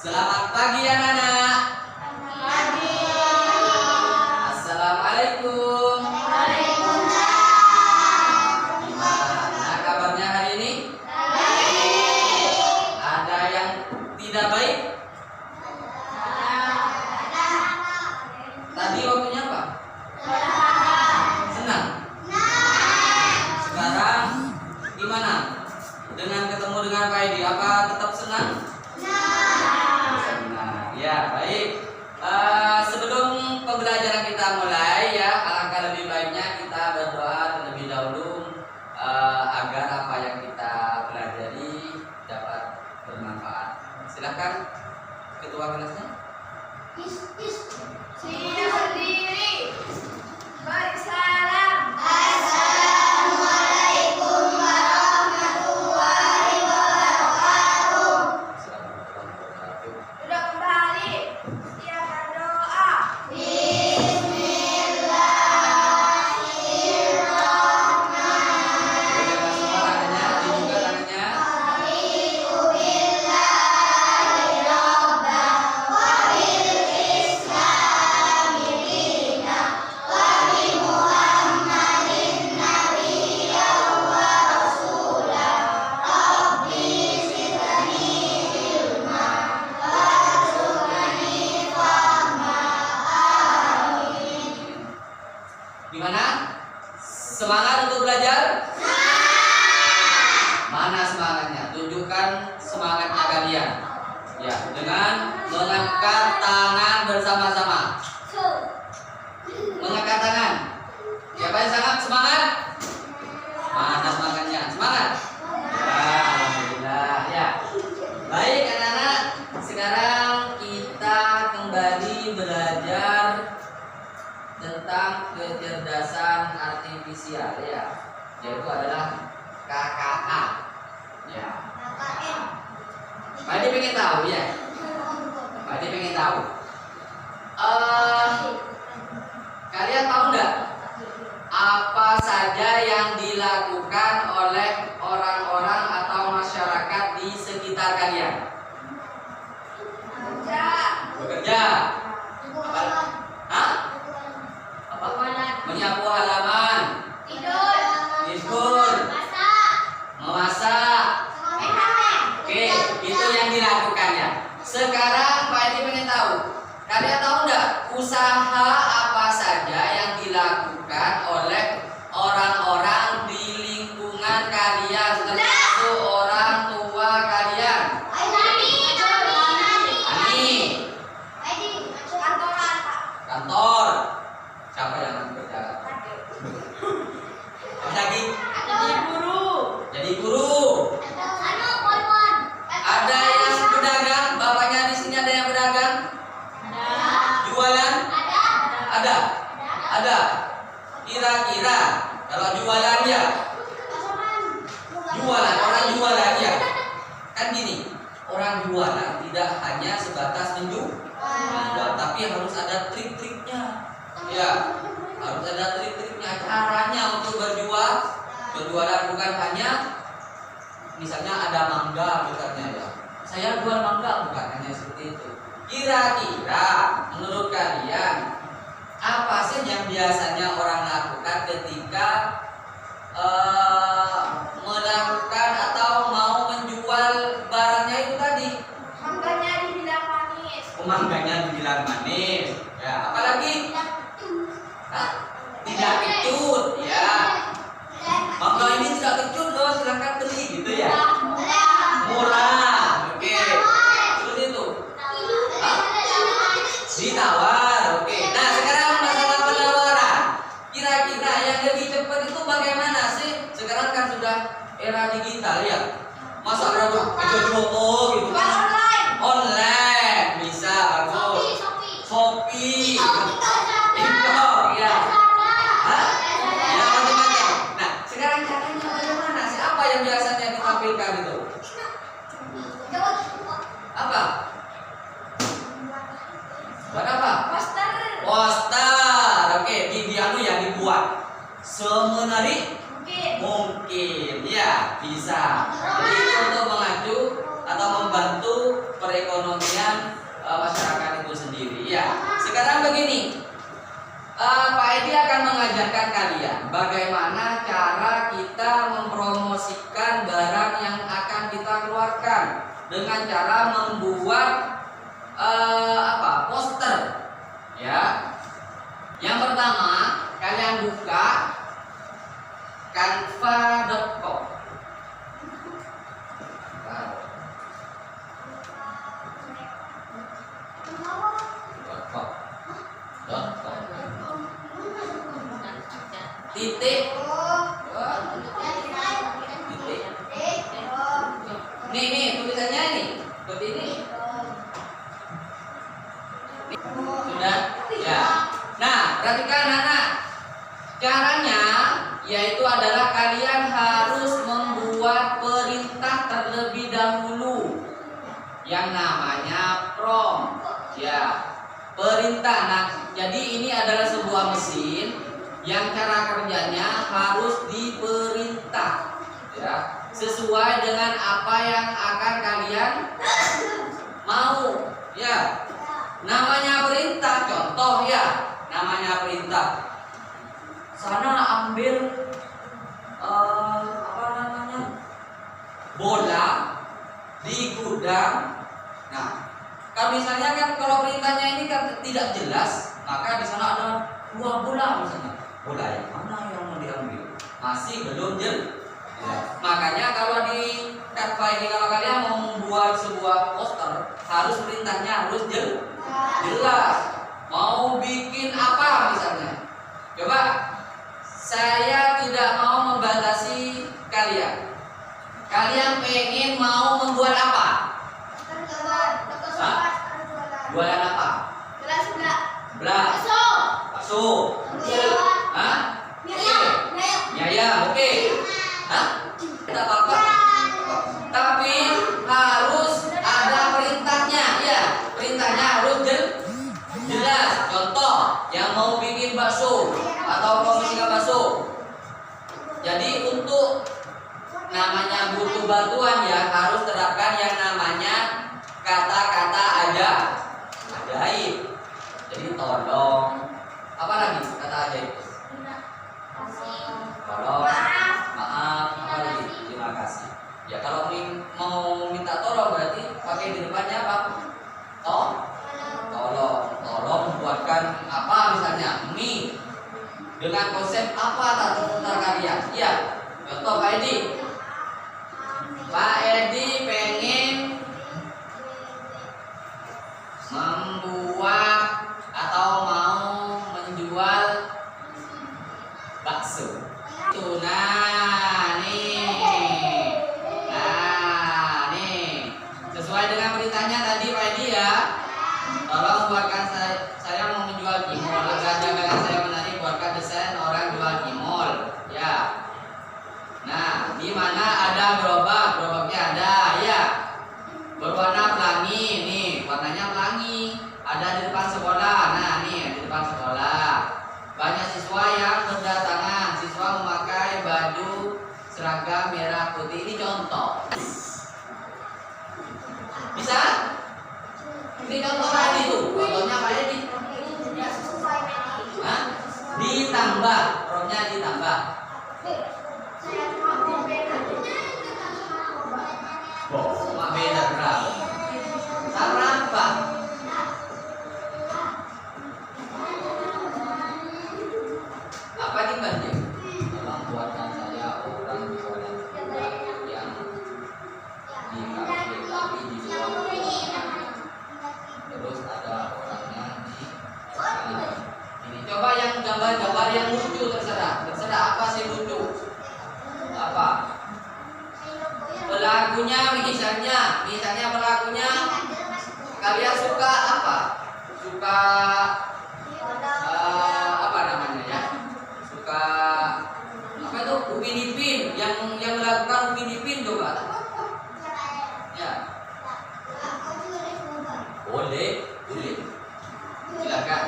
Selamat pagi anak-anak. Pagi. Assalamualaikum. Waalaikumsalam. Gimana kabarnya hari ini? Baik. Ada yang tidak baik? Tadi waktunya apa? Senang. Sekarang gimana? Dengan ketemu dengan Pak Edi, apa tetap senang? Senang. Ya, baik. Sebelum pembelajaran kita mulai ya, alangkah lebih baiknya kita berdoa terlebih dahulu agar apa yang kita pelajari dapat bermanfaat. Silakan ketua kelasnya. Siap berdiri. Bersalam. Duduk kembali. Siap berdoa. Jaga semua tangannya, dibuka tangannya. Gimana? Semangat untuk belajar? Mana semangatnya? Tunjukkan semangatnya kalian. Ya, dengan mengangkat tangan bersama-sama. Mengangkat tangan. Siapa yang sangat semangat? Mana semangatnya? Semangat? Ya, alhamdulillah. Ya. Baik anak-anak, sekarang kita kembali belajar tentang kecerdasan artifisial ya, yaitu adalah KKA. Ya. Pak Edi pengen tahu ya? Pak Edi pengen tahu. Kalian tahu nggak apa saja yang dilakukan oleh orang-orang atau masyarakat di sekitar kalian? Bekerja. Apa? Hah? Apa? Menyapu halaman, tidur, memasak. Oke, itu yang dilakukan ya. Sekarang Pak Edi pengen tahu, kalian tahu nggak usaha apa saja yang dilakukan oleh orang-orang di lingkungan kalian, termasuk orang tua kalian? Kantor. Siapa yang nanti berjalan? Lagi? Jadi guru. Ada yang pedagang? Bapaknya di sini ada yang pedagang? Jualan? Ada. Ada. Kira-kira kalau jualan ya? Jualan, orang jualan ya? Kan gini, orang jualan tidak hanya sebatas menjual, tapi harus ada trik-triknya. Ya, harus ada trik-triknya, caranya untuk berjualan bukan hanya misalnya ada mangga misalnya ya. Saya jual mangga, bukan hanya seperti itu. Kira-kira menurut kalian apa sih yang biasanya orang lakukan ketika melakukan atau mau menjual barangnya itu tadi? Mangganya dibilang manis. Ya, apalagi? Hah? Tidak kecut, ya. Mangga ini tidak kecut loh, silakan beli gitu ya. Murah, oke. Seperti itu. Hah? Ditawar, oke. Nah, sekarang masalah penawaran. Kira-kira yang lebih cepat itu bagaimana sih? Sekarang kan sudah era digital ya. Masa berapa? Coba gitu kan? Online bisa bagus. Shopee. TikTok ya. Hah? Ya macam-macam. Nah, sekarang caranya bagaimana sih? Apa yang biasanya ditampilkan itu? Apa? Buat apa? Poster. Oke, di anu yang dibuat semenarik mungkin ya bisa. Jadi untuk mengacu atau bagaimana cara kita mempromosikan barang yang akan kita keluarkan dengan cara membuat poster, ya. Yang pertama, kalian buka canva.com. Titik. Nih tulisannya nih, seperti ini. Sudah? Ya. Nah, perhatikan anak. Caranya yaitu adalah kalian harus membuat perintah terlebih dahulu yang namanya prompt. Ya, perintah. Nah, jadi ini adalah sebuah mesin yang cara kerjanya harus diperintah, ya, sesuai dengan apa yang akan kalian mau, ya. Namanya perintah, contoh ya, namanya perintah. Sana ambil bola di gudang. Nah, kalau misalnya kan kalau perintahnya ini kan tidak jelas, maka di sana ada 2 bola misalnya. Bola yang mana yang mau diambil? Masih belum jelas. Ya. Makanya kalau di Canva ini kalau kalian mau membuat sebuah poster, harus perintahnya harus jelas. Mau bikin apa misalnya? Coba, saya tidak mau membatasi kalian. Kalian pengen mau membuat apa? Jualan apa? Bakso. Hah? Ya, oke. Hah? Tidak apa-apa. Tapi harus ada perintahnya, ya. Perintahnya harus jelas. Contoh, yang mau bikin bakso atau promosikan bakso. Jadi untuk namanya butuh bantuan ya harus terapkan yang namanya kata-kata ajaib. Jadi tolong. Apa lagi kata ajaib? Tolong, maaf, apa lagi? Terima kasih. Ya kalau mau minta tolong berarti pakai di depannya apa? Tolong buatkan apa misalnya mie dengan konsep apa terserah kalian. Iya. Contoh Pak Edi. Pak Edi pengen membuat atau mau menjual bakso. Nah, nih. Sesuai dengan perintahnya tadi Pak Edi ya. Tolong buatkan saya mau menjual gimol. Agar dagangan saya menarik, buatkan desain orang jual gimol. Ya. Nah, di mana ada gerobaknya ada ya. Berwarna pelangi, nih, warnanya pelangi. Ada di depan sekolah. Nah, nih di depan sekolah. Banyak siswa yang berdatangan. Siswa memakai baju seragam merah putih. Ini contoh. Bisa? Ini contoh tadi tuh. Contohnya Pak Edi. Hah? Ditambah, promnya ditambah. Cuma beda berapa? Berapa? Apa nih banjir? Tolong buatkan saya orang jualan yang di kafe tapi di luar. Terus ada orangnya di ini. Coba yang gambar-gambar yang lucu terserah apa sih lucu? Apa? Pelakunya misalnya pelakunya kalian suka apa? Suka apa namanya ya? Suka apa itu? Upin Ipin yang melakukan Upin Ipin coba. Ya. Boleh. Silakan.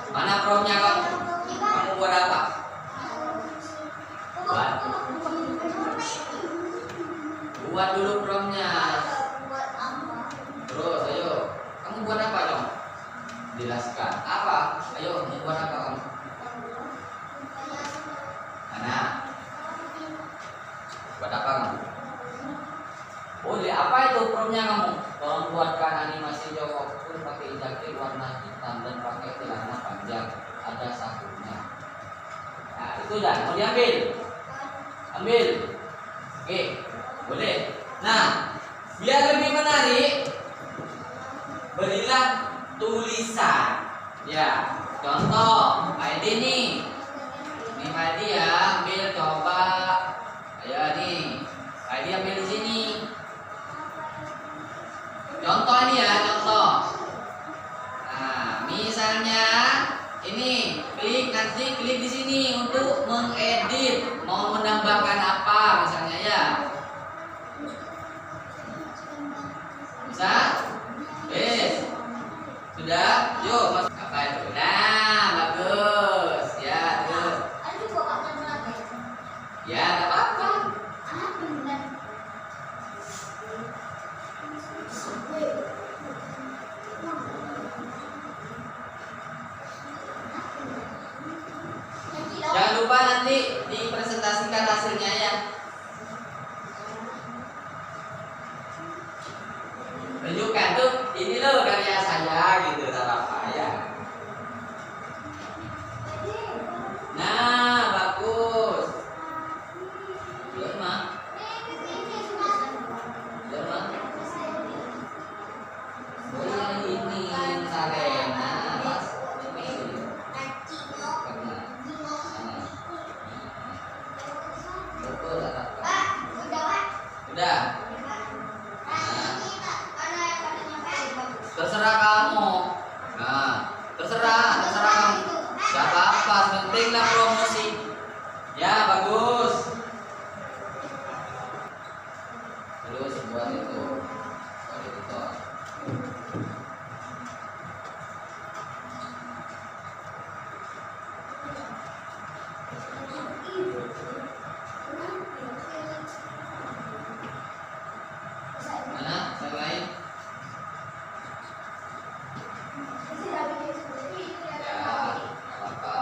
Mana promnya kamu? Kamu buat apa? Buat dulu promnya. Terus ayo. Kamu buat apa dong? Jelaskan. Apa? Apa itu promnya kamu? Tolong buatkan animasi Joko pun pakai jaket warna hitam dan pakai celana panjang. Ada sakunya. Nah, itu dah. Mau diambil? Ambil. Oke, boleh. Nah, biar lebih menarik, berilah tulisan. Ya, contoh, Pak Edi nih. Ini Pak Edi ya, ambil coba. Ayo nih, Pak Edi ambil di sini. Contoh ini ya, contoh. Nah, misalnya ini nanti klik di sini untuk mengedit, mau menambahkan apa misalnya ya. Bisa? Sudah? Yuk, masuk apa itu? Nah, bagus. Ya, tuh. Ya, enggak apa-apa. Jangan lupa nanti dipresentasikan hasilnya ya. Tunjukkan tuh, ini loh karya saya gitu, tak apa ya. Nah, bagus. Lemah. Oh, ini Sarena. Betul, udah. Terserah kamu. Nah, terserah kamu. Gak apa-apa, pentinglah promosi. Ya, bagus. Terus buat itu. Buat itu. Mana? Yang lain? Ya, apa?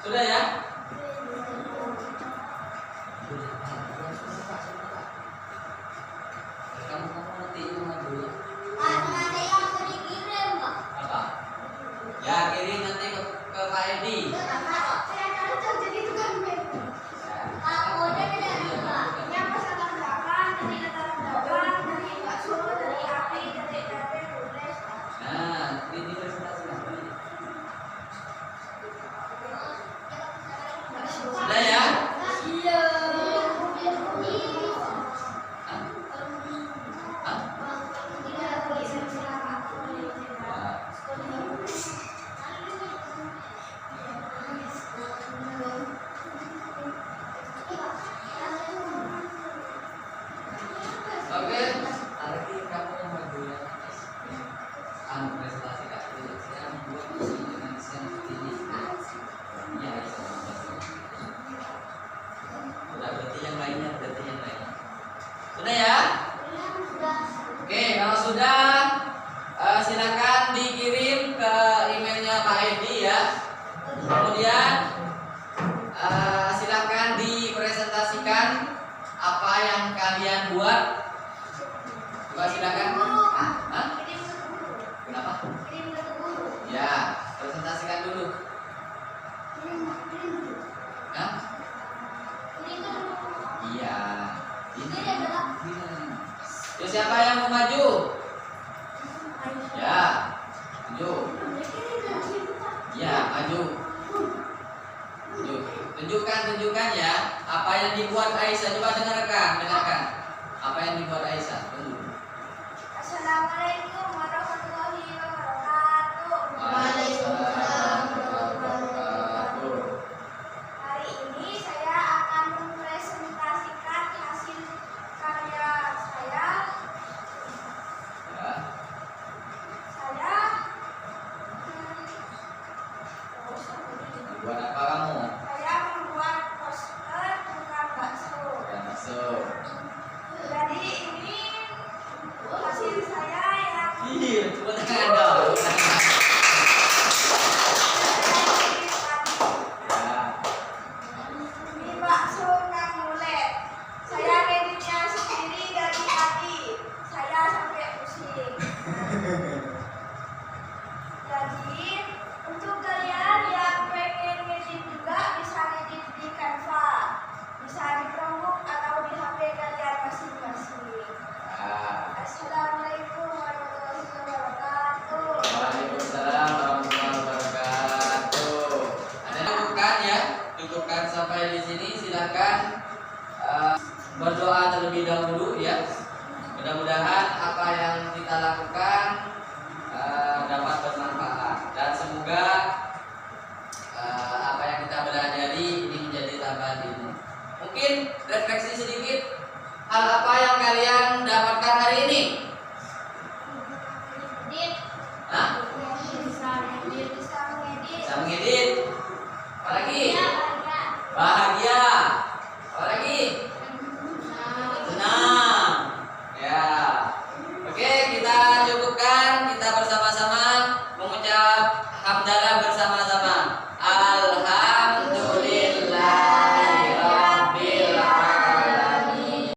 Sudah ya? Kamu nanti dulu. Apa? Ya, kirim nanti ke Pak Edi. Nah, ini presentasikan. Sudah ya? Hah? Hah? Sudah ya? Oke, kalau sudah silakan dikirim ke emailnya Pak Edi ya. Kemudian silakan dipresentasikan apa yang kalian buat. Coba silakan. Hah? Kenapa? Ya, presentasikan dulu. Hah? Iya. Ini. Ya, siapa yang mau maju? Ya, maju. Ya, maju. Maju. Tunjukkan ya. Apa yang dibuat Aisyah? Coba dengarkan. Apa yang dibuat Aisyah? Tunggu. Assalamualaikum warahmatullahi wabarakatuh. Waalaikumsalam warahmatullahi wabarakatuh. Hari ini saya akan mempresentasikan hasil karya saya. Ya. Buat apa kamu? Saya membuat poster bukan bakso. Ya, masuk. Jadi ini hasil saya yang Iya, coba tangan dong. Ya. ini bakso Kang Mulet. Saya ngeditnya sendiri dari tadi. Saya sampai pusing. Jadi untuk kalian yang pengen ngedit juga bisa ngedit di Canva, bisa di Chromebook atau di HP kalian masing-masing. Ya. Assalamualaikum warahmatullahi wabarakatuh. Waalaikumsalam warahmatullahi wabarakatuh. Ada cukupkan ya, cukupkan sampai di sini. Silakan berdoa terlebih dahulu ya. Mudah-mudahan apa yang kita lakukan dapat bermanfaat